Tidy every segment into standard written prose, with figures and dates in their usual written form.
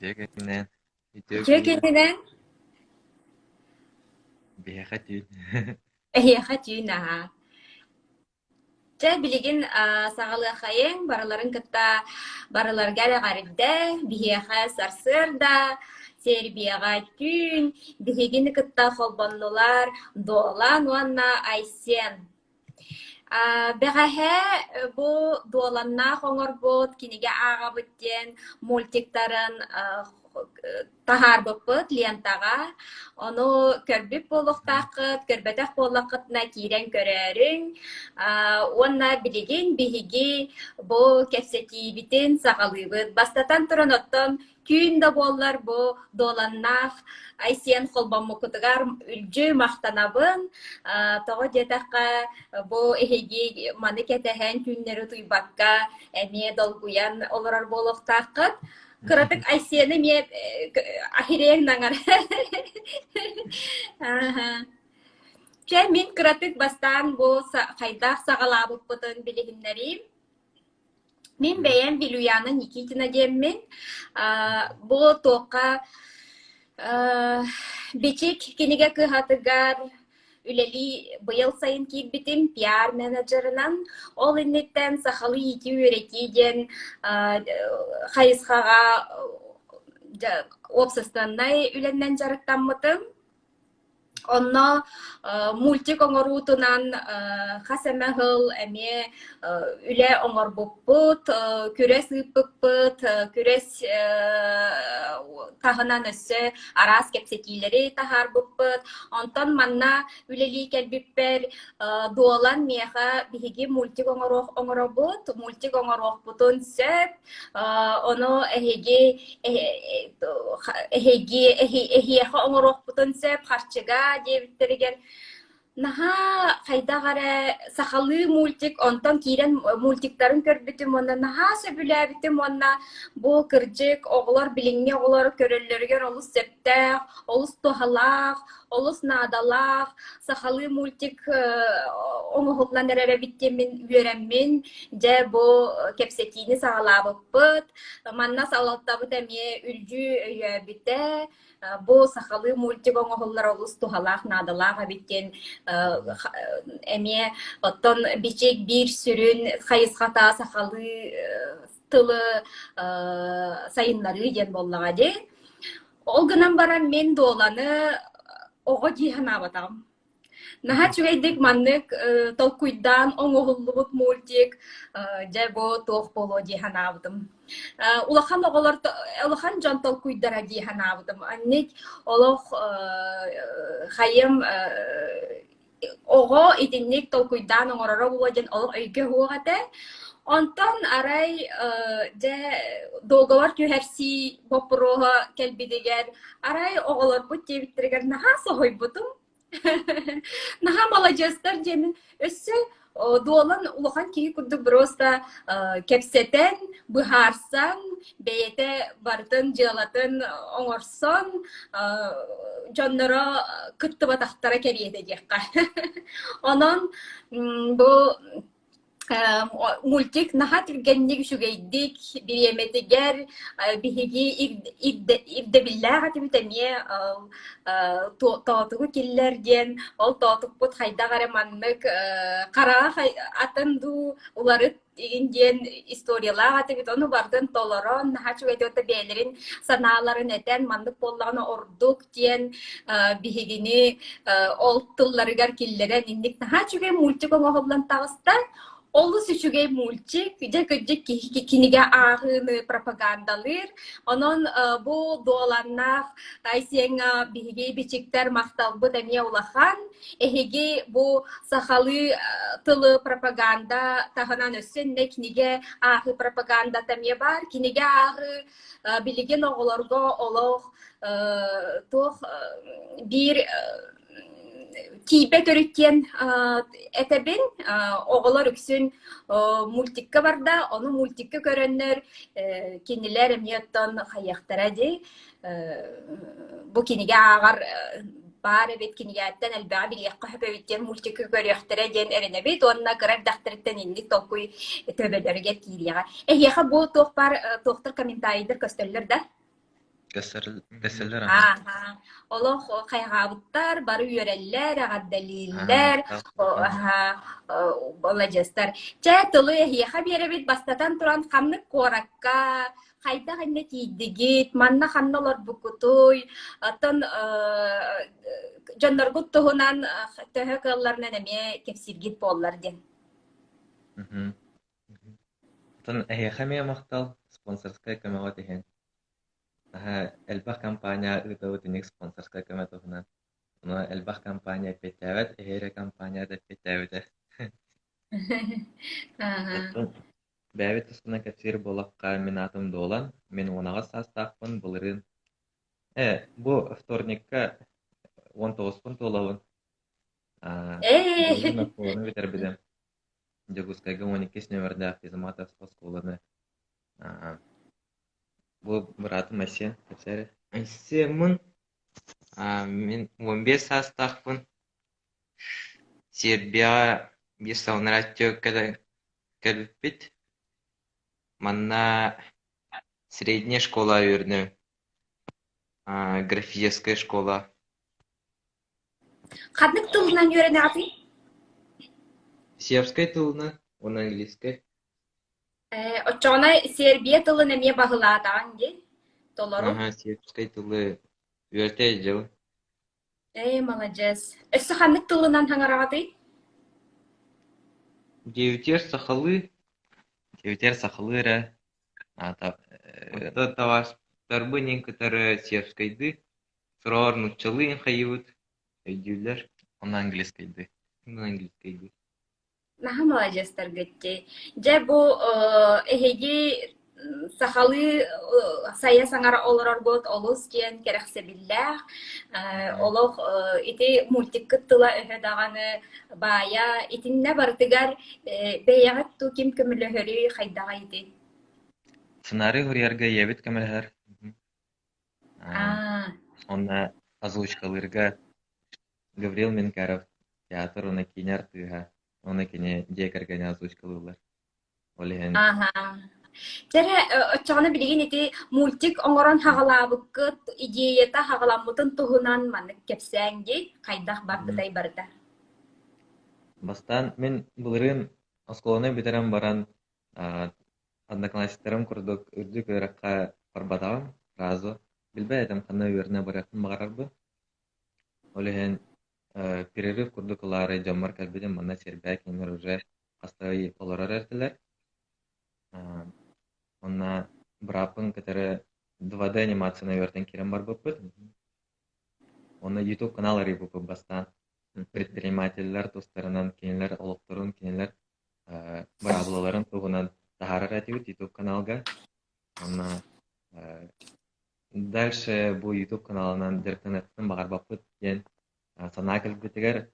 Итекенен, итеку, Чекенен бехатин. хатюна. Те билигин сағалы хайын бараларын кытта бараларга да гарибде бихеха сарсырда сербияга түн бихегин кытта холбоннулар долан уанна айсен. Бәғәһә бу дуаланна хоңорбот кинеге ага бүттен мультиктарын тахар боппыт лентага ону көрбүп болуктакыт көрбөтөх боллакытна кирен көрөрүң онна билигин биһиги бу кепсетибитин сагалыбыт бастатан туран оттон күн да боллар бу доланнах айсен холбоммукутугар үлжү мактанабын того детакка бу эһиги маны кетэһэн күннери туйбакка эме долгуян олорор болуктакыт кыратык айсени ме ахирең наңар че мен кыратык бастан бу хайдах сагалабыппытын билигиннери мен бэйэн Билуяна Никитина деммен бу тока бичик кенеге кыхатыгар үлели быйыл сайын кийбитим пиар менеджерынан ол иннеттен сахалы ити үрети хайысхага опсыстаннай үленнен жарыктанмытым. Онно мультик оңорутунан хасемехыл эме үле оңорбуппут, күрес ыппыппыт, күрес тахынан өссө арас кепсетилери тахарбуппыт. Онтон манна үлели келбиппер дуолан меха биһиги мультик оңоробут, мультик оңорохпутун сөп, оно эхиеха оңорохпутун сөп харчыга дебиттерген наха хайдагара сахалы мультик онтон кирен мультиктарын көрбүтүм онна наха сөбүлөбүтүм онна бу кыржык оголор билиңне оголор көрөллөргөр олус септех олус тухалах олус надалах сахалы мультик оңохутлан эребиттемин үйөрөммин же бу кепсетини сагалабыппыт манна салаттабыт эме үлжү өйөбүте бу сахалы мультик оңохуллар олус тухалах надалах абиттен эме оттон бичек бир сүрүн хайысхата сахалы тылы сайыннары ден боллага де ол гынан баран мен доланы ого диханабатам наха чугайдык маннык толкуйдан оңохуллубут мультик жабо тох боло диханабытым улахан оголор улахан жон толкуйдара диханабытым анник олох хайым ого идинник толкуйдан оңороро булоден олох өйгө хуагате онтон арай же договор түһәрси боппурога келбидигер арай оголор бут дебиттиргер наха сохойбутум наха молодежьтар жемин өссө дуолан улахан кии курдук просто кепсетен быхарсан бейете бартын жылатын оңорсон жонноро кыттыбатахтара кериете диякка онон бу мультик наха тиргенник шугайдик биреметигер биһиги ирдебиллага тибитемие тоотугу киллерден ол тоотукпут хайдагара маннык кара атынду улары индиен историялага тибит ону бардын толорон наха шугайдыта бээлерин санааларын этен маннык боллагына ордук диен биһигини ол тылларыгар киллерен инник наха шугай мультик оңохоблан тагыста Олус üçüge мультик, жекөжек киниге ағыны пропагандалыр. Онон бу дуаланнах тайсиеңа биһиги бичиктер макталбы деме улахан. Эхиги бу сахалы тылы пропаганда таханан өссөнне киниге ағы пропаганда теме бар. Киниге ағы билиген оголорго олох тох бир тибе төрүттен этебин оголор үксүн мультикке барда, onu мультикке көрөннөр кинилер эмнеттон хаяктара ди. Бу киниге агар бар бит кинигеттен элбаа билиякка хөбөбиттен мультикке көрөктөрө ден эренебит, онна кырар дахтырыттан инди толкуй төбөлөргө кирияга. Яха бу тох бар тохтор комментарийдер көстөллөр да. Gösterirler aha. Ha. Олох кайгаабыттар, бары үйөреллер, Ha, аҕаддалииллер, sağ ol. болажастар. Чэ тылы эһиэхэ биэрэбит бастатан туран хамнык куоракка, хайда ханна тииддигит, манна ханна олорбукутуй, атын дьонноргут туһунан төһө кылларынан эмиэ кепсиргит буоллар диэн. Mhm. Тон эйхэмиэ мактал спонсорская көмөгө тиһэн. Аха элбах компания ытыбы тиник спонсорская көмө туһунан. Уна элбах компания петәбет, эһире компания да петәбете. Ага. Оттон бәбит тускына кепсир болакка мен атым долан. Мен онага састакпын булырын. Бу вторникка 19 толабын. Булырын Эй! окулunu битербидем. Дегускайга 12 нөмердә физматовская школаны. Бу братым Асен кепсәре. Асемын. Мен 15 састакпын. Сербия бисаунратчы кәлпит. Манна средняя школа вернем. Графическая школа. Ханнык тылынан үйрәнә аты? Сербская тылына, он английская. Очона Сербия тылын эмие багылаатаан ди. Толору. Ага, сербская тылы. Верте жыл. Молодец. Өссө ханнык тылынан хаңарагаты? Девятер сахалыра. Таваш тарбынин кытары сербскайды. Сырор нуччалыйын хайыут. Өйдүлер. Он английскайды. Он английскайды. Наха молодецтар гытти. Же бу эһиги сахалы сая саңара олорор бот олус диэн керехсебиллэх. Олох ити мультик кыттыла өһө даганы бая итинне бартыгар бэйягат ту ким көмөлөһөрү хайдага ити. Сценарий хурьярга ебит камелхер. А, Он озвучкалырга Гаврил Минкаров театр оны кинер тыга. Оны кине декарганы озвучкалылар. Олеген. аха. Тере очоғаны билигин ити мультик оңорон хагалаабыккыт идеята хагаламмытын туһунан маннык кепсәңги хайдах барбытай барда. Бастан мен булырын осколаны битерен баран одноклассниктарым курдук үрдүк өрөккө барбатабым разу. Билбейдим кандай өрүнө баракын багарарбы. Олеген перерыв курдук лары жоммар калбидим мана сербия кемер уже кастай олорор эртилер. Онна брапын кытары 2D анимацияны өртен керем бар буппут. Онна YouTube каналары буппут бастан. Предпринимательлер достарынан кинелер, олоқторун кинелер браблаларын тугунан тахарар этибит YouTube каналга. Онна дальше бу YouTube каналынан директен багар баппут ген санакел битигер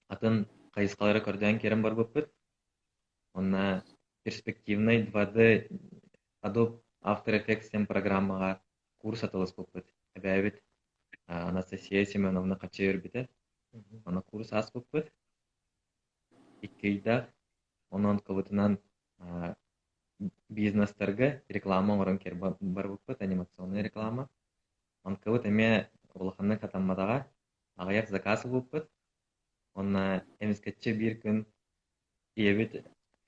атын кайыскалары көрдөн керем бар буппут. Онна перспективный 2D Adobe After Effects тем программага курс атылыс буппут. Эбэбит Анастасия Семеновна качыр бите. Ана курс ас буппут. Иккейда онон кыбытынан бизнестерге реклама орын кер бар буппут, анимационный реклама. Он кыбыт эме улаханны катаммадага агаяк заказ буппут. Онна эмискетче бир күн иебит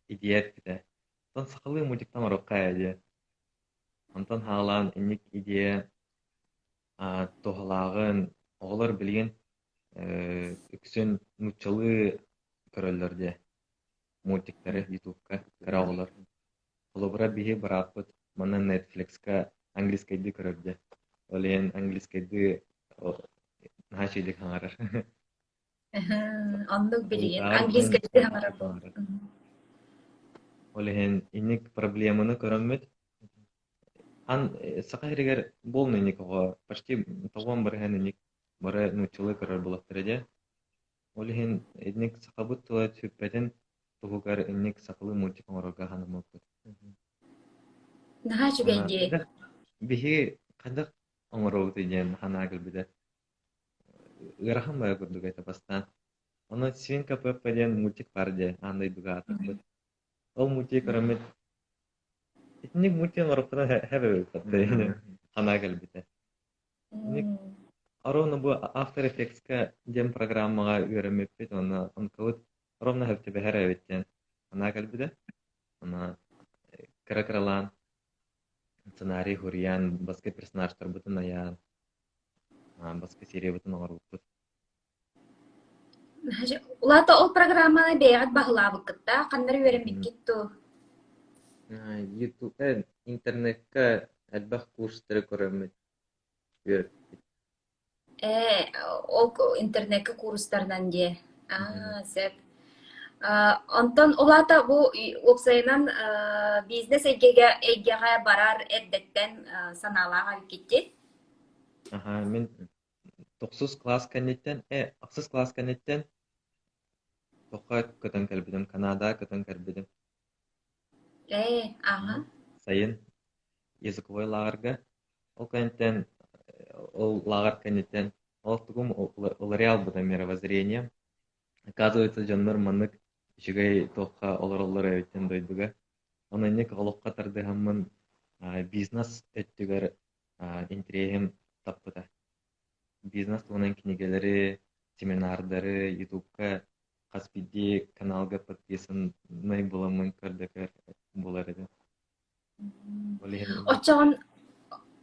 идея бите. Тон сакылы мультиктан орокка эде. Антон хаалан инник идея тоһалагын оголор билген үксүн нуччалы көрөллөрдө мультиктери ютубка караголор. Олобра биһи бараппыт мана Netflixка английскайды көрөрдө. Олен английскайды хачилик хаңарар. Оннук билигин английский хаңарар. Олен инник проблеманы көрөммүт. Ан сакайригер болны никого почти тогон барган ник бары нуччалы көрөр булактырды. Олен инник сакабыт тула түппетен тугугар инник сакылы мультик орога ханымык. Наха чугайди. Биһи кадак оңороо тиген ханагыл биде. Гырахам бая көрдүк айта бастан. Оны свинка Пеппа деген мультик бар де, андай дуга атып. Ол мультик көрөмөт. Итник мультик орокна хабы кадды. Ханагыл биде. Ровно бу After Effects-ка дем программага үйренмеппит, он код ровно хәпте бәһәр әветтен. Ана калбиде. Ана кыракралан сценарий хурьян, баска персонажтар бутын аян, баска серия бутын оңар буппут. Улата ол программаны бэйгат бағылабы кытта, қандар үйерен биккетту. YouTube интернетке әлбәқ курстары көрәмет. Ол интернетке курстарынан де. Сәп. Онтон улата бу оксайынан бизнес эйгеге барар эддеттен саналаға биккетти. Мен 9 класс кәнеттен, ақсыз класс кәнеттен тоққа көтін кәлбедім, Канада көтін кәлбедім. Сайын языковой лагерга. Ол кәнеттен, ол лагер кәнеттен, ол тұғым ол реал бұда мировоззрение. Оказывается, жаннар маннык ішігай тоққа олар әветтен дойдыға. Оны нек олыққа тарды хамын бизнес өттігер интерегім таппыда. Бизнес туғынан книгелері, семинардары, ютубка, Каспиди каналга подписанный боламын көрдікер болар еді. Очон,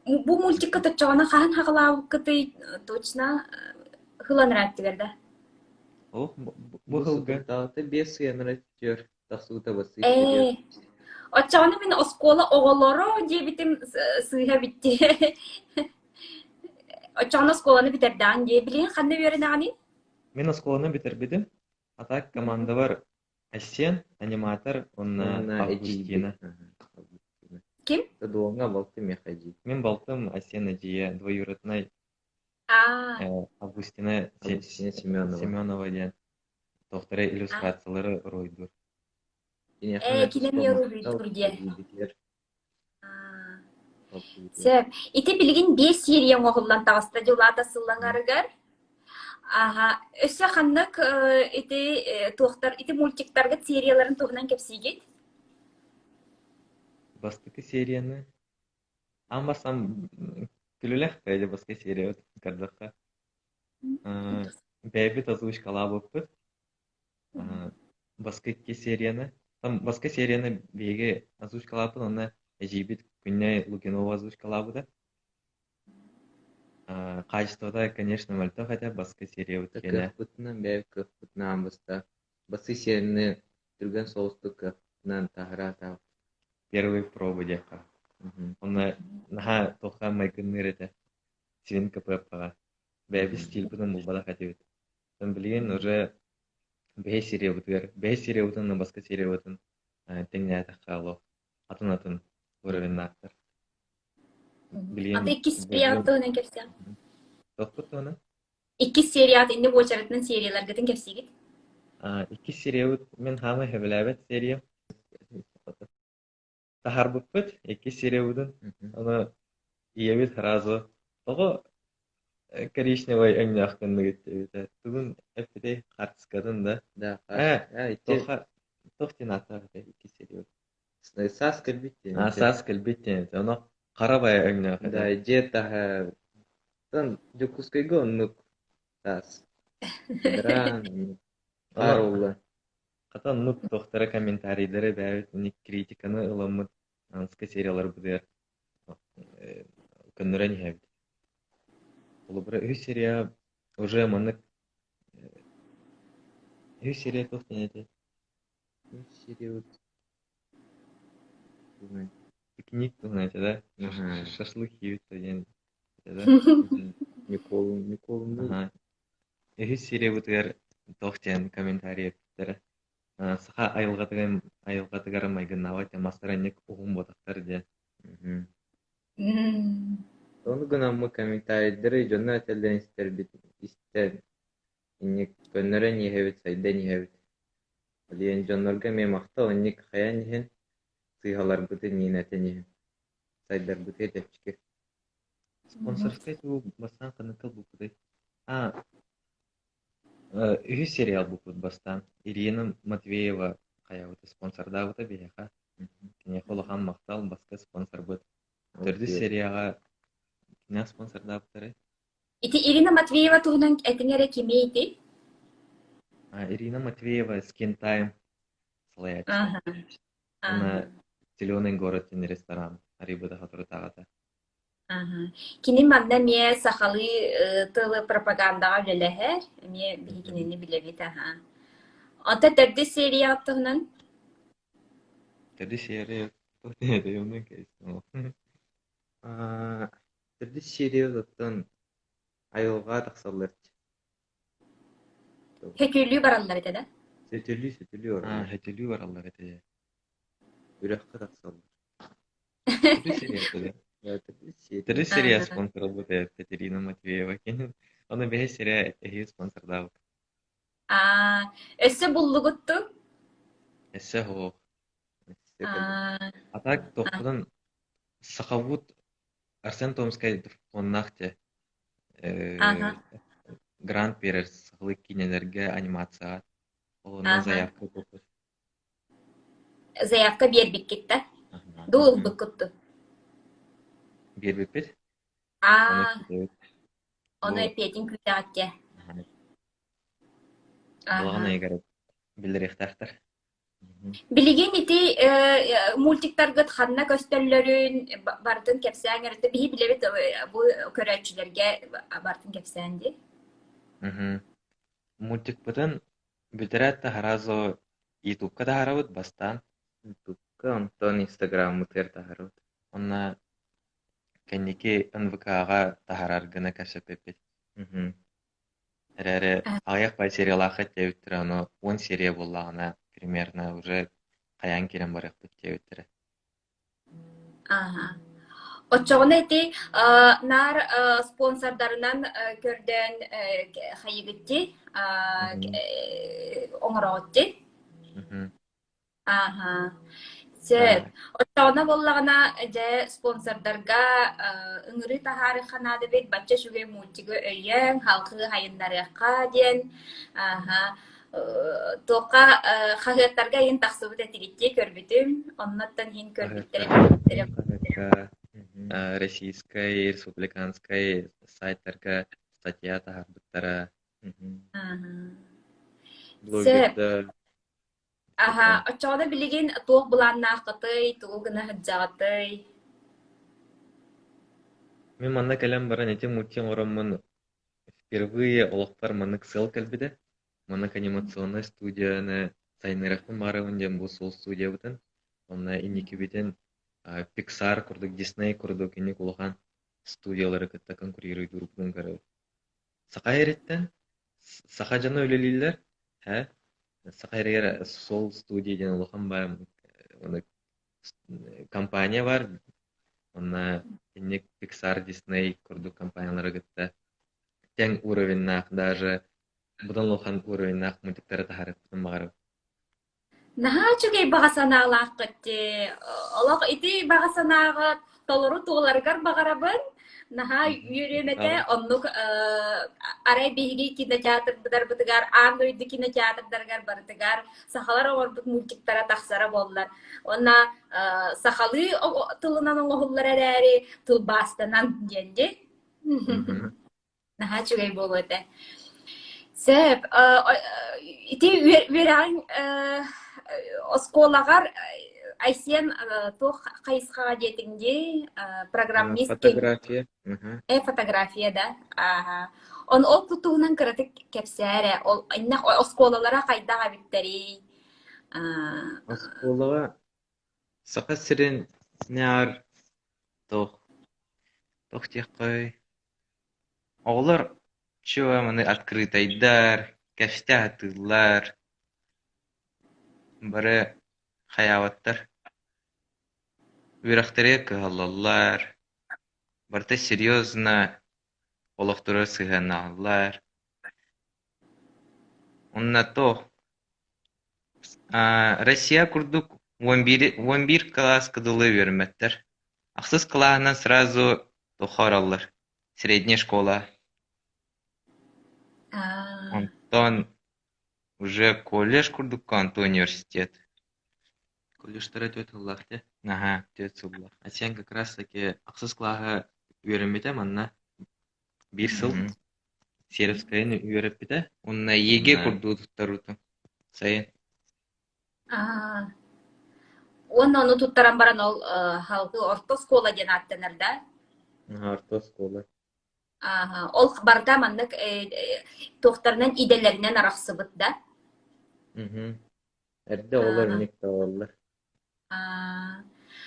бу мультикка точона хаан хағалау кыты точно хыланыраттыгерді. Бу хылга. Тағыты 5 сыяныр жер тақсуыта басы. Очоны мен оскола оғолоро дебитим сыйға битти. Очоны осколаны битердан дебилин қанды берінағани? Мен осколаны битербедім. Атак команда бар Асен, аниматор, онна Августина. Ким? Тадуаңа балты мехаджи. Мен балтым Асен Аджия, двоюродной Августина Семенова ден. Тоқтары иллюстрациялары ройдур. Килем еру де. Сәп, ите білген 5 серия оғылдан тағыста жолата сыллаңарығар. Өсі қаннық ите мультиктарға серияларын тоғынан кепсейгет? Бастықы серияны амбасам күліләқ бәйді басқа серия өт кардаққа. Бәйбіт озвучкала бұппыт. Басқа ке серияны. Басқа серияны бейге озвучкала бұппыт, онна әжейбіт күнне Лукинова озвучкала бұппыт. Качествода, конечно, мальто, хотя басқа серия өткені. Көппүтінен бәйбі көппүтінен амбаста. Басы серіні түрген соғысты көппүтінен тағыра тағы. Первый пробы дека. Онна наха тоха майкынныр это. Свинка пеппага. Бәйбі стиль бұтын бұлбада қатебет. Тон білген уже бәй серия бұтыр. Бәй серия бұтын, басқа серия бұтын. Теңне атаққа алу. Атын уровень нақтыр. Аты 2 серият өңен кепсең? Тоқпыт оны? 2 серият инде бочаратынан сериялар гетін кепсегет? 2 серия бұт. Мен хамы хевеләбет серия. Тахар бұппыт, 2 серия бұдын. Оны иебет разы. Тоғы коричневый өңне аққынны кетті. Түгін әппедей қартыскадын да. Тоқтен атағы 2 серия бұд. Сас кілбеттен. Сас кілбеттен. Оны қарабай өңне аққыды. Да, жеттаға. Тон жүкускайғы оннық сас. Дран, қарулы. Қатан нұт тоқтары комментарийлері бәуіт, үні критиканы ұламыд аңсқа сериялар бұдыр. Күннірен хәбді. Ол бір үй серия уже мұнық үй серия тоқтен әді. Үй серия өт. Пикник тоқтен әді, да? Шашлық еуіт өден. Николын. Үй серия бұдыр тоқтен комментарий өттірі. Саха айылғатыгары майгыннава темастыранник уғым ботақтар де. Оны гына мы комментарийдері жонна әтелден істер. Инник көннөрі нехевет, сайда нехевет. Алиен жоннорга мен мақта онник қая нехен, сыйғалар бұты нейін әте нехен. Сайдар бұты әтепчіке. Спонсорскай ту бастан қанықыл бұпыдай. Үй сериал бұпыд бастан. Ирина Матвеева қая бұты спонсорда бұты бейеға. Кене қолыған мақтал басқа спонсор бұд. Түрді серияға Кина спонсордааптары. Ити Ирина Матвеева туһунан этиңере кими ити? Ирина Матвеева, Skin Time, Slash. Ага. Она Зеленый город, ресторан. Арибада хатурутагата. Ага. Кини манна мие сахалы тылы пропагандага үлелэхэр. Мие бихикинини билебит, ага. Онта төрдү серия аттыгынан? Jadi серия, это юмный кейс. Түрді сериозаттан айылға тақсалар. Хекүлүү бараллар эте да? Сөтілі орын. Хетелю var Allah это. Үрәққа тақсалар. Түрі серия это. Түрді серия. Түрі серия спонсор работает Катерина Матвеева. Она бе серия спонсор дав. Өссө буллугутту? Эссе хо. Атак тоқтыдан Сахавут Арсен Томскай он нахте. Грант берер сахлы кинелерге анимация. Ona заявка kopur. Заявка бербик кетті? Дуыл бүккүтту? Бербеппет. Оны эпетин күтәгәтке. Балағана егеріп білдіректақтар. Билеген ити мультиктаргыт ханна көстөллөрүн бардын кепсәң әрді бихи билебет бу көрәтчілерге бардын кепсәңди? Мультик бұтын бүтірәтті харазо ютубка да харабыт бастан. Ютубка, онтон инстаграм мұтыр да харабыт. Онна кәнеке НВК-ға тахарар гына кәсіпепет. Әрәрі аяқ бай сериялақы тәуіттірі, оны 10 серия болағына примерно уже қаян керен барық бұт тәуіттірі. Отчоғына еті нар спонсордарынан көрден қайығытти, оңырауытти. Сөп. Отчоғына болағына жа спонсордарға үңірі тахары қанады бет бача шүге мультигі өйен, халқы хайындарыққа ден. Тоқа қағыттарға ең тақсыбыт әтігітте көрбітім. Оннаттан ең көрбіттері. Российской, республиканской сайттарға статья тахарбыттара. Блогерді. Очоғда білеген тоқ бұланна ақытай, тоғына хыджағытай. Мен манна кәлем баран әте мультин орамын впервые олықтар манны ксел кәлбеді. Манна анимационный студияны сайнырақпын барауын дем бұл сол студия бұтын. Онна инекі бетін Pixar курдук, Disney курдук, инек улахан студиялары кытта конкурируй дурупнун көрі. Сақа ереттен, сақа жана өлелейлер, сақа ерер сол студияден улахан байым, компания бар, онна инек Pixar, Disney курдук компаниялары кытта тең уровеннақ, даже бұдан улахан уровеннақ мультиктары тахарып бұтын бағарып. Наха чугей бағасанағылақ қытте. Олақ ити бағасанағыт толыру туғыларғар бағарабын. Наха үйремете оннук арай бейгі кинотеатрдар бұтығар, аң өйді кинотеатрдарғар барытығар, сақалар оғыр бұт мультиктара тақсара болылар. Онна сақалы тылынан оғылар әрі тыл бастынан денде. Наха чугей болу өте. Сөп, ити вераң осколагар айсен тоқ қайысқаға детіңде программист Фотография. Фотография да. Он ол күтуғынан кіріті кепсәрі, осколалара қайдаға біттері. Осколаға сақа сірен нәр тоқ тек қой. Олар чуа мұны открытайдар, кәшті атылар. Бары хаяваттар. Вирахтаре кыгаллар. Барта серьезно олохтура сыганалар. Онна то Россия курдук 11 класс кыдылы верметтер. Ақсыз классынан сразу тохараллар. Средняя школа. Онтон уже колледж курдук канты университет. Колледжтары төт ыллах те. Төт сыллах. А сен как раз таки ақсыз клаға үйренбете манна bir сыл Серовскайын үйренбете. Онна еге Онна- курдуутуттарутун. Сайын. Оны туттаран баран ол халкы орто школа ден аттанар да. Арто скола. Ол барда маннык тохтарынан иделеринен арахсыбыт да. Эрде олар ник таваллар.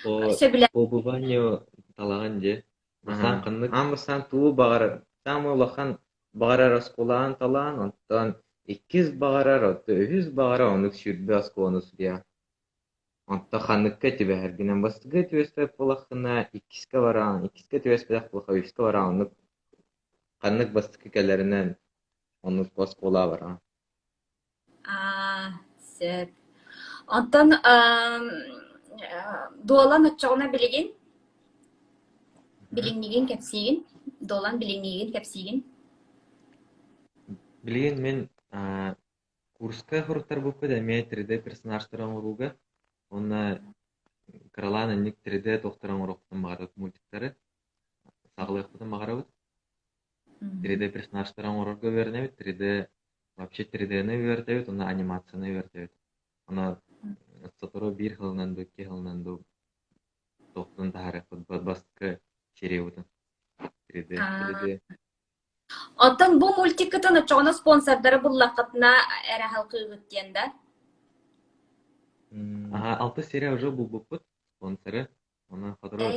По Сөбүле. побыванию талаган же. Басан кыннык Амбасан туу багар. Самы улахан багарар осколаан талаан, онтан 200 багарар, отто 100 багара онук сүрбе осколаны судья. Онта ханныкка тибе хергенен бастыгы тибеспе булахына 2-ке бараан, 2-ке тибеспе булаха 3-ке бараан, онук ханнык бастыгы келеринен онук оскола бараан. Сөп. Онтон дуолан отчоғына білеген? Біліңнеген кәпсеген? Дуолан біліңнеген кәпсеген? билген мен курска хуруктар буппа да мен 3D персонажтаран уруга. Онна Каралана ник 3D тохтаран уруктан багарат мультиктары. Саглыктан багарабыт. 3D персонажтаран урурга бернебит. 3D вообще 3D-ны үйрөтөбүт, онна анимацияны үйрөтөбүт. Ана саторо 1 хылынан до 2 хылынан до тоқтан тахары басқа серия бутын. 3D. Онтон бұл мультикытын отчоғына спонсордары бұл лақытына әрі халқы үгіттен да? Ага, 6 серия уже был буппут спонсоры. Она фотoro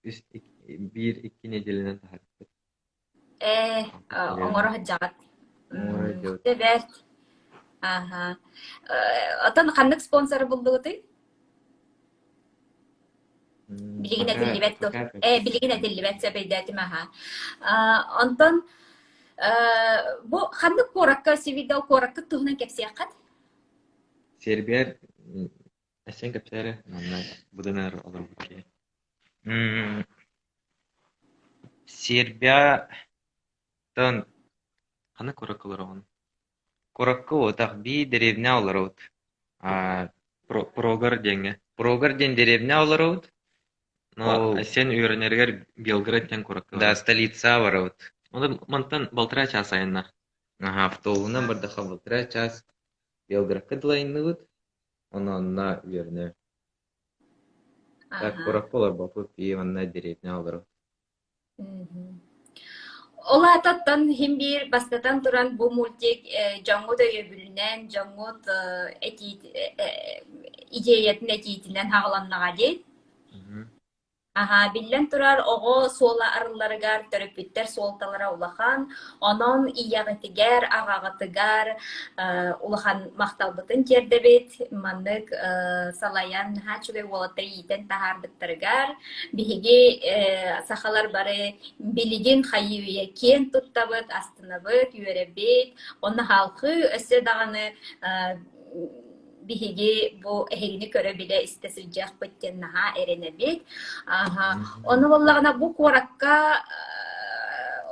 1-2 неделинен тахары. Оңыры хыджағат. Оңыры жауд. Деберт. Отон қандық спонсоры бұл бұғыты? Билигин әтеллибет то. Билигин әтеллибет сөбейдәтим аха. Онтон бу ханны коракка сивидал коракка туһунан кепсияқат. Сербия әсен кәптәре, манна буданар алыр бүке. Сербия тон Ханы кораккалар оған. коракка отақ би деревня оларут. Прогар денге. Прогар ден деревня оларут. Но Ол- әсен үйренергер Белград тен кораккалар. Да, столица варут. Оны мантан балтыра час айынна. Автоуна бардаха былтыра час Белградка дылайыннығыт. Онна верне. Так коракка олар бапы би онна деревня оларут. Ола ататтан хим бир бастатан туран бу мультик жаңгот өйөбүлүнен жаңгот идеятын этиитинен хагаланнага дейт. Биллен турар ого сола арыларыгар төрөпүттер солталара улахан, онон иягытыгар, агагытыгар улахан макталбытын кердебет, маннык салаян хачугай волотай итен тахарбыттарыгар, биһиги сахалар бары билигин хайыуя кен туттабыт, астынабыт, юеребет, онна халкы өссө даганы биһиги бу эхигини көрө биле истесилжак быттен наха эренебит. Оны боллагана бу коракка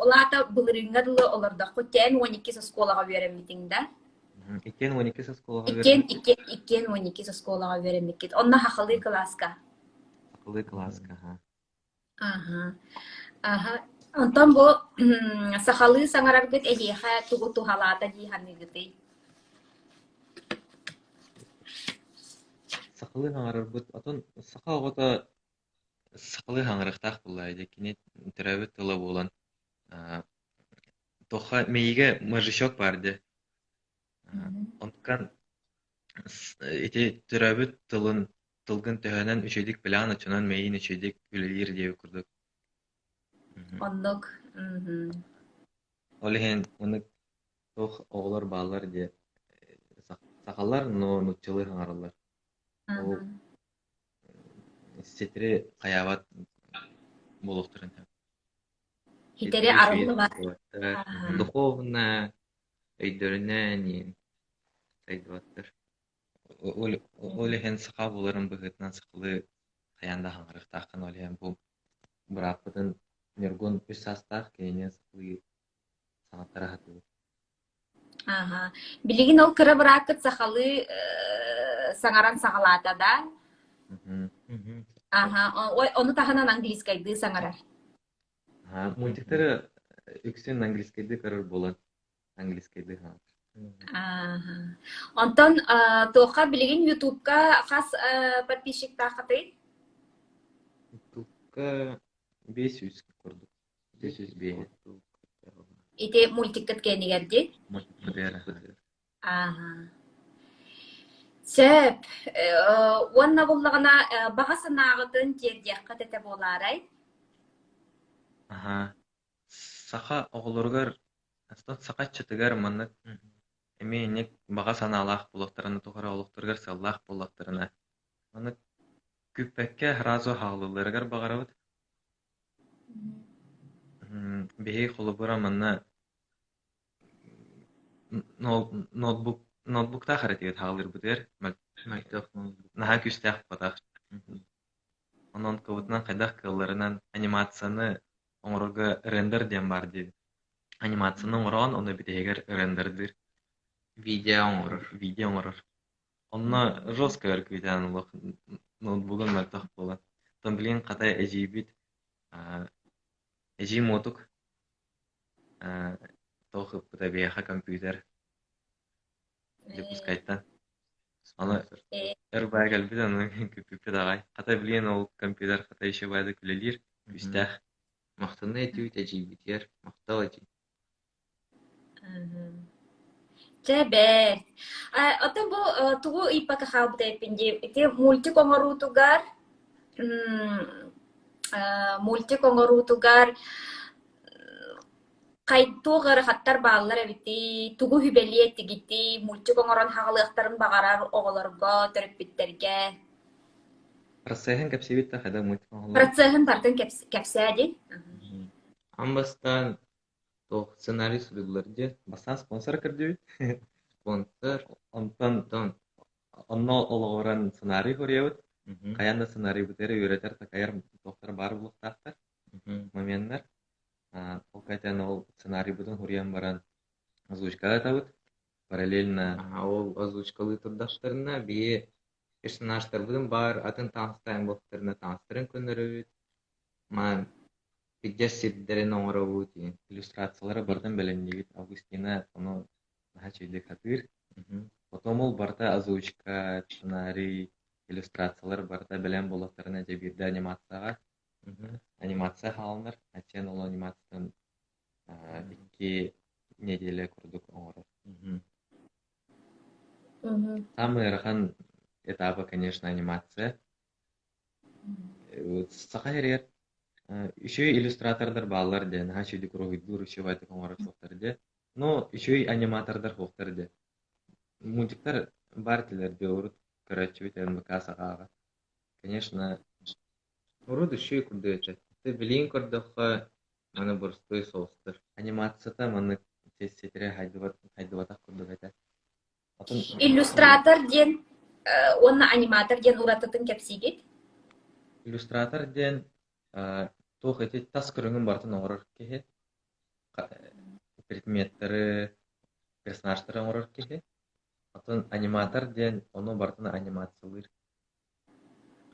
олата былырыңгарлы оларда хотен 12 школага беремитиң да. 2-12 школага Икен 12 школага беремикет. Онна хакылы класска. Акылы класска. Онтон бу сахалы саңараргыт эхиха тугу тухалата диханныгыты. Сақылы хаңарыр бұд. Атон сақа оғыта сақылы хаңарықтақ бұлайды. Кенет түрәбі тылы болан. Тоқа мейге мажышок барды. Онтқан эти түрәбі тылын тылгын төһөнен үчөйдік білан очынан мейін үчөйдік үлелер деу күрдік. Оннук. Олеген оны тоқ оғылар балар де сақалар, но нутчылы хаңарылар. Ол сетре қаябат болуқтырын. Хитере арылы бар. Духовно өйдөрүнөн сайдыбаттыр. Олеген сақа боларын бұғытынан сақылы қаянда хаңарықтақын олеген бұл бірақ бұдын нергон үс астақ кейінен сақылы саңаттара хатылы. Билигин ол кыра быракыт сахалы саңаран сагалата да. Оны таханан английскайды саңарар. Мультиктары үксен английскийді көрір болан. Английскийді. Ага. Онтон тоқа билигин ютубка хас подписчик тахаты. Ютубка 500 көрдік. 500 бейет. Ити мультиккат кенигерди. Мультиктары. Ага. Сөп, уанна боллағана баға санағытын тердияққа тәті боларай. Сақа оғылырғар, астан сақа чытыгар манны эми баға саналақ болақтарына тоғара олықтырғар саллақ болақтарына. Манны күппәкке разу хағылыларғар бағаравыд. Бейі қолы бұра манны ноутбукта қаратығыт хағылыр бұдыр. Наға күстәқ батақ. Онын көвітінен қайдақ кылларынан анимацияны оңырғы рендер дем бар дейді. Анимацияны оңырған, оны бітегер рендердір. Видео оңырыр. Видео оңырыр. Онына жестко өркөйтен олық ноутбугын мәлтақ болан. Тон білген қатай әжей бит. Әжей мотук. Тоқып бұда бейақа компьютер. Запускайттан. Аны әрбай кәлбет, аны көпіпет ағай. Қатай білген ол компьютер қатай еще байды күлелер. Күстәқ. Мақтаны әтеуіт әжей бітер. Мақтал әжей. Чәбәр. Отын бұл туғу иппака қабыта епінде. Ити мультик оңырутугар. Мультик оңырутугар. Қайттуғыр қаттар бағылар әбіті. Туғу хүбәлі әттігіті. Мультик оңырын хағылықтарын бағарар оғыларға, төріппеттерге. Процессин кәпсебетті қайда мультик оңырlar. Процессин тартын кәпсәді. Амбастан тоқ сценарий сүрілдерде. Бастан спонсор кірді бит. Спонсор. Онтан онно олғыран сценарий көребіт. Қаянда сценарий бұтері үйретер тақайыр тоқтар бар бұлықтақтар. Моменттер. Ол қайтан ол сценарий бұтын хүриян баран озвучкада табыт. Параллельно Ол озвучкалы тұрдақтарына бейе персонаждар бұдың бар, атын таныстайын бұқтарына таныстырын көндірі өт. Ма биддес сетдерін оңыры өт. иллюстрациялары бартын бәлемдегіт. Августина оны нахачейді қатыр. Потом ол барта озвучка, сценарий, иллюстрациялар барта бәлем болақтарына жебірді анимацияға. Анимация халыныр. Әтен ол анимациядан 2 неделе көрдік оңыры. Самый рахан этапы, конечно, анимация. Сақа ерер. Еще иллюстратордар балалар де, нахачейді көрігіддур, еще байды оңыры соқтар де. Но еще и аниматордар хоқтар де. Мультиктар бар тілерде ұрыт, көрәтші өт НБК сағаға. Конечно, Уруду шүй күрді өтші. Ты білейін көрдіқі маны бұрыстой соғыстыр. анимацияда маны тез-сетіре хайдыватақ көрдік әті. Иллюстратор ден, онна аниматор ден ұратытын кәпсегет. Иллюстратор ден тоқ әте тас көріңін бартын оңырыр кеге. Предметтері, персонаждары оңырыр кеге. Атын аниматор ден оны бартын анимациялыр.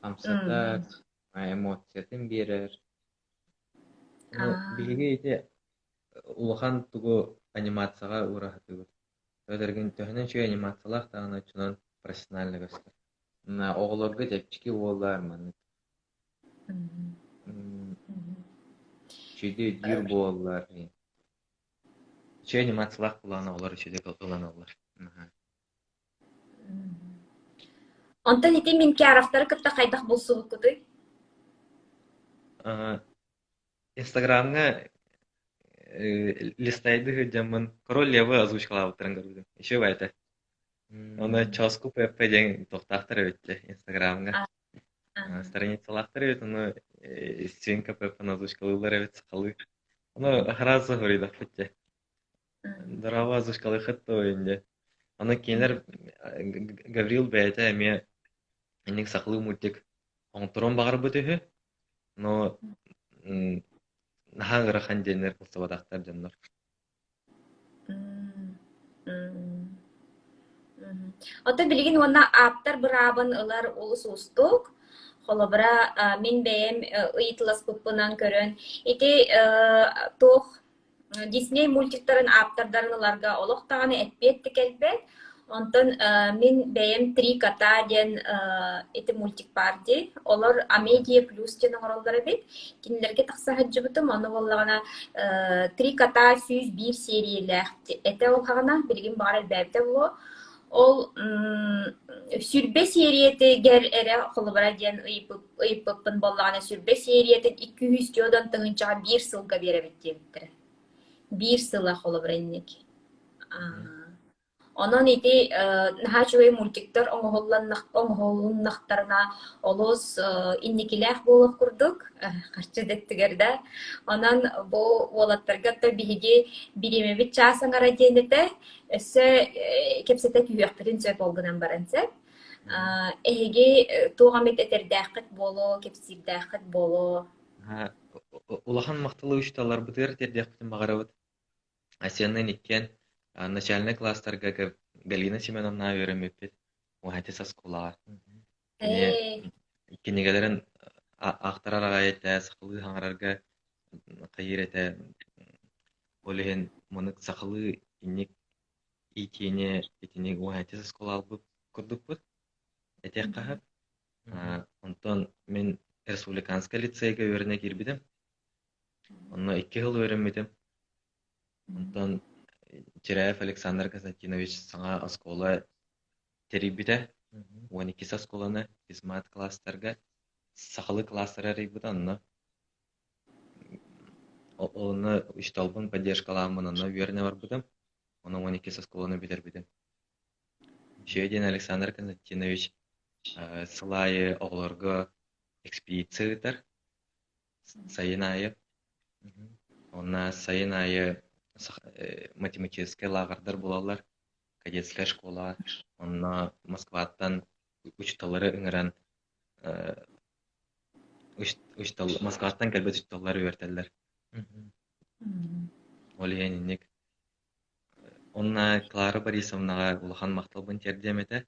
Қамсатар, эмоциятын берер. Білге ете улахан тугу анимацияға ұрахаты бұд. Өдерген төхінен шүй анимациялақ тағына чунан профессиональны көстер. Оғылырғы тәпчіке олар маны. Шүйде дүйір болар. Шүй анимациялақ бұланы олар, шүйде қыланы олар. Онтан ити мен кәрақтары кітті қайдақ болсуғы күді? Инстаграмға листайды жамын король левы озвучкалап отырын көрдім. Еще бәйті. Оны чоску пеппе ден тоқтақтыр өтті Инстаграмға. Страницалақтыр өт, оны свинка пеппен озвучкалылар өт сықалы. Оны ақыразы ғыридақ бітті. Дұрава озвучкалы қытты ойынде. Оны кейінлер Гаврил бәйті әме енек сақылы мультик оңтырын бағыр бұтығы. Но нахан ғырахан денер қылсы бадақтар жанлар. Ота білген онна аптар бұрабын ұлар олыс ұстық. холобра мен бэйэм ыйытылас пуппунан көрөн. Ити туох Дисней мультиктарын аптардарын ыларга олохтааны этпиетти келбет. Онтон мен бэйэм Три кота ден эти мультик барди. Олар Амедиа плюс ден оңороллары бит. Кинилерге тахсаһыджыбытым, оны боллагана Три кота сүүс бир сериялах. Эте ол хагана билгин бар элбэбите боло. Ол сүрбе сериети гер эре холобара ден ыйпыппын боллагана сүрбе сериетин 200 жодон тыгынчага бир сылга беребит дебиттер. Bir sıla холобренник. Онон ити нахачуй мультиктер оңголуннахтарына олос инникилэх болуп курдук. Карчы деттигерде. Онон бу волаттарга да биһиги биремебит чаасаңара денете өссө кепсете күйөктерин сөп болгунан баранса. Эһиги тугамет этердäхкет боло, кепсирдäхкет боло. Улахан мактылуу үчталар бытыр тердяхтын магарабыт. Асеннен иккен начальный класстарга Галина Семеновна öğrenmepпит. Уһати саскула. Кинегелерин актарарга эте, сакылы хаңарарга кайыр эте. Олеген мунык сакылы инник итине уһати саскула алып курдукпут. Этек кахап. Онтон мен республиканский лицейге öğrene кирбидим. Онно 2 жыл öğrenмедим. Онтон Чираев Александр Константинович саңа оскола терибите. 12 осколаны физмат класстарга сакылы класстара рибит онно. Оны үчталбын поддержкаламын онно верне барбыдым. Оны 12 осколаны битербидим. Шедин Александр Константинович сылайы оғларга экспедициятар сайын айы. Онна сайын айы математический лагердар булалар, кадетская школа. Онна Москваттан учталары ыңыран Москваттан келбет учталары үертелер. Ол янинник. Онна Клара Борисовнага улахан макталбын тердемете.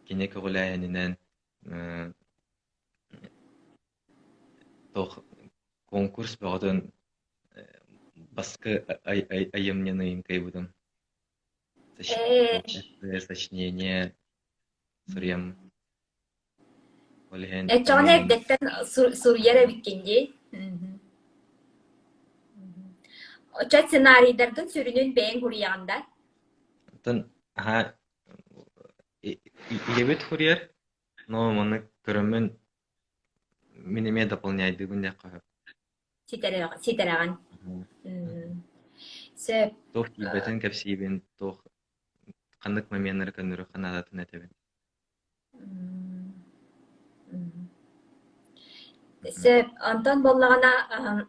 Кинеке гуляянинен тох конкурс богдон баскы айымненыйын кайбудым. Сочинение сурьям. Олеген. Чоне деттен сурьере биккенди. Оча сценарийдердин сүрүнүн бээн курьяганда. Тон ебет хурьер, но маны көрөмөн минеме дополняйды бунда кага. Ситераган. Сөп. Тох ебетен кепсибен, тох кандык моменттер көнөрү канадатын этебен. Сөп, Антон боллагана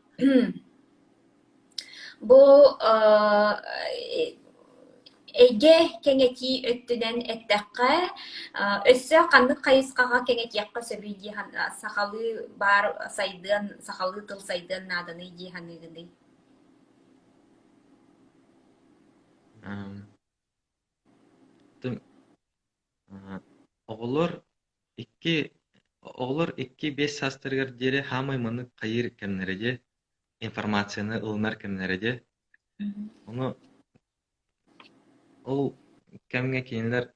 бу эге кеңети өттүнен эттекке өссө кандык кайыскага кеңетиякка сөбүй дихан сахалы бар сайдын сахалы тыл сайдын наданы диханыгынды. Оголор 2-5 састыргар дере хамай маны кайыр кемнереде информацияны ылнар кемнереде. Оны ол кемге кейинлер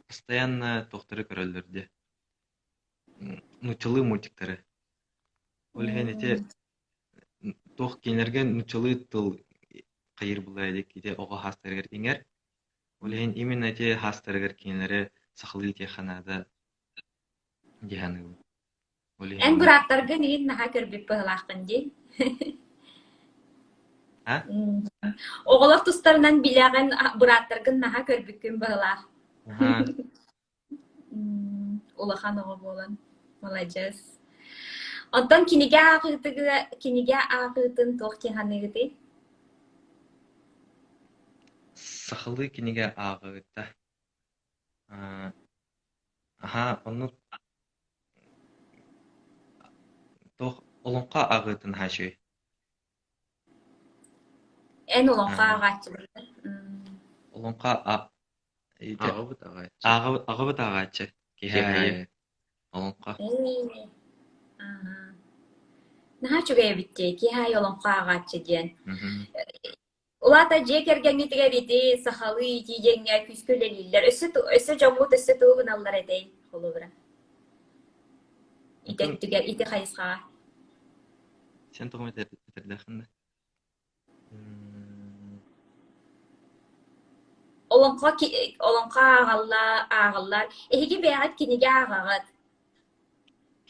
постоянно тохтары көрөлдөрдө. Нучылы мультиктары. Ол хенете тох кейинлерге нучылы тыл кайыр булайды киде ого хастыргар иңер. Ол хен именно те хастыргар кейинлери сахлы теханада диханы. Эн бураттарга нигин наха көрбүп быылаакын ди. Оголор тустарынан билеген бураттаргын наха көрбүккүн быылаак. Улахан ого болан. Молодец. Онтон киниге агытын тох теханыгыты. Сахлы киниге агыта. Оны тох олонқа агытын хаши. Эн олонқа агачы. Олонқа агыбыт агачы. Кихайы. Олонқа. Наха чугай битте ки хай олон каагачы диен. Мгм. Улата же кергенитигер ити сахалы ити жеңге күскөлелилер. Өсө жомут өсө тугун аллар эдей холубра. Атын Итеттигер ити хайысқа. сен тоғым етердәхінде. Олонқа ағаллар. Эһиги бэйгат киниге ағағат.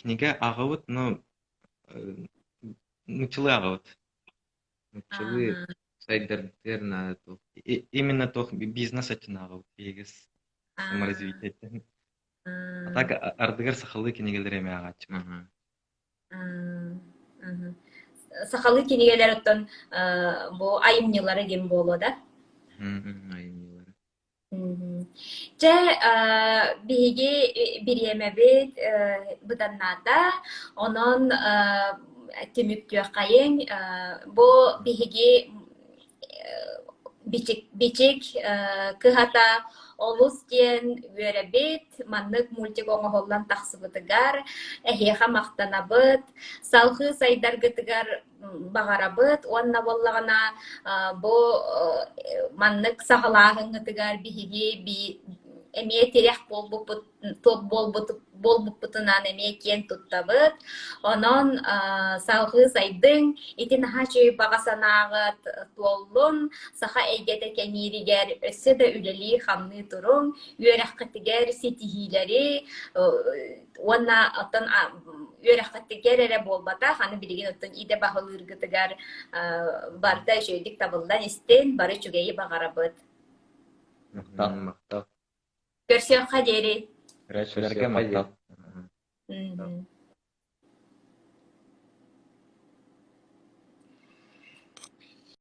Книга ағауыт, но нучылы ағауыт. Нучылы сайдардер на то. Именно то бизнес атын ағауыт. Егіз саморазвитиеттен. А так ардыгар сахалы книгелер эме ағачы. Сахалы кинигелер оттон бу айымнылары дем боло да. Айнылары. Же биһиги бириэмэбит бытаннаата онон түмүктүөккайын бу биһиги бичик кыһата олус диэн үөрэбит маннык мультик оҥоһоллан тахсыбытыгар эһиэха мактанабыт салхы сайдаргытыгар багарабыт уонна боллагана бу маннык сагалааһыҥҥытыгар биһиги эмиэ тирех болбуппутунан эмиэ киэн туттабыт онон салхы сайдыҥ ити наһачы багасанааҕыт туоллун саха эйгете кэнииригэр өссө да үлэлии хамныы туруҥ үөрэххэтигэр ситиһиилэри уонна оттон үөрэххэтигэр эрэ буолбата ханы билигин оттон иде баһылыыргытыгар барда үчөйдик табылдан истен бары чугайы багарабыт Мактал. көрсөөхха диэри Көрәчеләргә мактал.